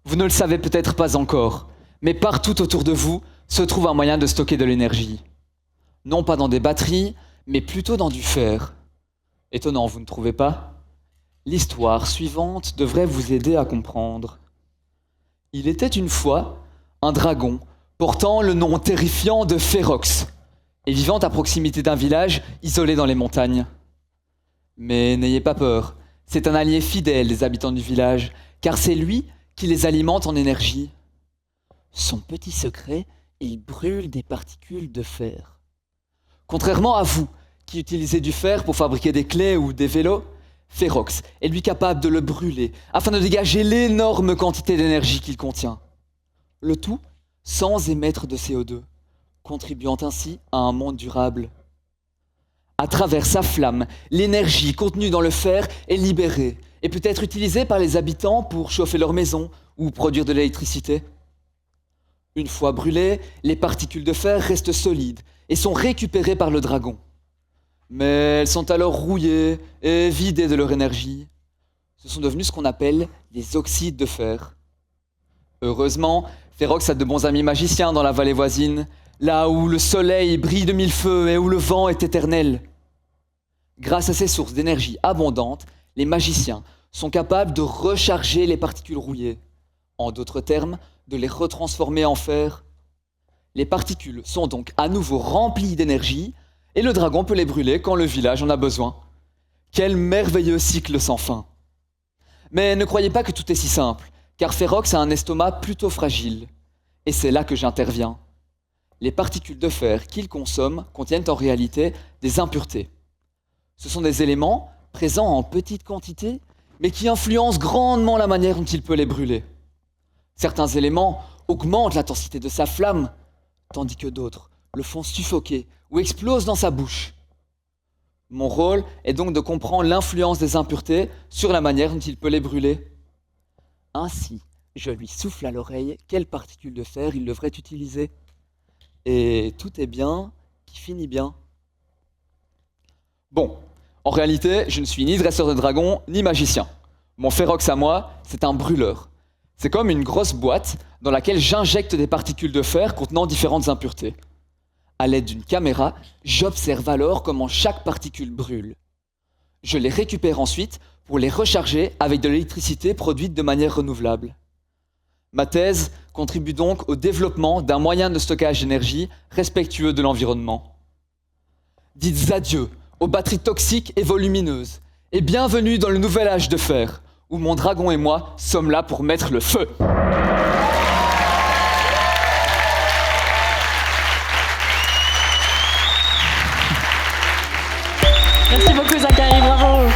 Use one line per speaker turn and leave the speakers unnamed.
Vous ne le savez peut-être pas encore, mais partout autour de vous se trouve un moyen de stocker de l'énergie. Non pas dans des batteries, mais plutôt dans du fer. Étonnant, vous ne trouvez pas ? L'histoire suivante devrait vous aider à comprendre. Il était une fois un dragon portant le nom terrifiant de Férox et vivant à proximité d'un village isolé dans les montagnes. Mais n'ayez pas peur, c'est un allié fidèle des habitants du village, car c'est lui qui les alimente en énergie. Son petit secret, il brûle des particules de fer. Contrairement à vous, qui utilisez du fer pour fabriquer des clés ou des vélos, Férox est lui capable de le brûler afin de dégager l'énorme quantité d'énergie qu'il contient. Le tout sans émettre de CO2, contribuant ainsi à un monde durable. À travers sa flamme, l'énergie contenue dans le fer est libérée et peut être utilisée par les habitants pour chauffer leur maison ou produire de l'électricité. Une fois brûlées, les particules de fer restent solides et sont récupérées par le dragon. Mais elles sont alors rouillées et vidées de leur énergie. Ce sont devenus ce qu'on appelle des oxydes de fer. Heureusement, Férox a de bons amis magiciens dans la vallée voisine, là où le soleil brille de mille feux et où le vent est éternel. Grâce à ces sources d'énergie abondantes, les magiciens sont capables de recharger les particules rouillées. En d'autres termes, de les retransformer en fer. Les particules sont donc à nouveau remplies d'énergie et le dragon peut les brûler quand le village en a besoin. Quel merveilleux cycle sans fin! Mais ne croyez pas que tout est si simple, car Férox a un estomac plutôt fragile. Et c'est là que j'interviens. Les particules de fer qu'il consomme contiennent en réalité des impuretés. Ce sont des éléments présents en petite quantité, mais qui influencent grandement la manière dont il peut les brûler. Certains éléments augmentent l'intensité de sa flamme, tandis que d'autres le font suffoquer ou explosent dans sa bouche. Mon rôle est donc de comprendre l'influence des impuretés sur la manière dont il peut les brûler. Ainsi, je lui souffle à l'oreille quelles particules de fer il devrait utiliser. Et tout est bien qui finit bien. Bon, en réalité, je ne suis ni dresseur de dragons, ni magicien. Mon Férox à moi, c'est un brûleur. C'est comme une grosse boîte dans laquelle j'injecte des particules de fer contenant différentes impuretés. À l'aide d'une caméra, j'observe alors comment chaque particule brûle. Je les récupère ensuite pour les recharger avec de l'électricité produite de manière renouvelable. Ma thèse contribue donc au développement d'un moyen de stockage d'énergie respectueux de l'environnement. Dites adieu aux batteries toxiques et volumineuses, et bienvenue dans le nouvel âge de fer, où mon dragon et moi sommes là pour mettre le feu.
Merci beaucoup Zachary, bravo.